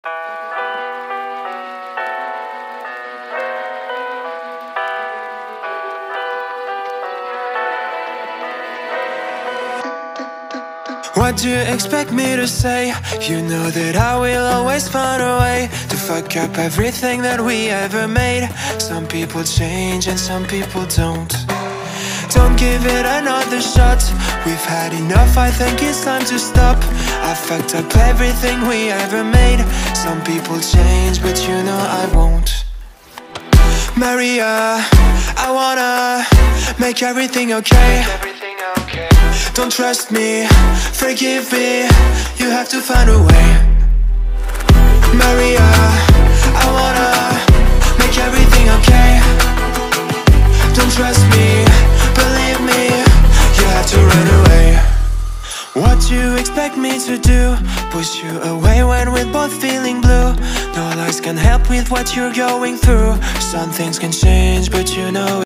What do you expect me to say? You know that I will always find a way to fuck up everything that we ever made. Some people change and some people don't. Don't give it another shot. We've had enough, I think it's time to stop. I fucked up everything we ever made. Some people change, but you know I won't. Maria, I wanna make everything okay. Don't trust me, forgive me, you have to find a way. Maria, I wanna make everything okay. Don't trust me, believe me, you have to run away. What do you expect me to do? Push you away when we're both feeling blue. No lies can help with what you're going through. Some things can change, but you know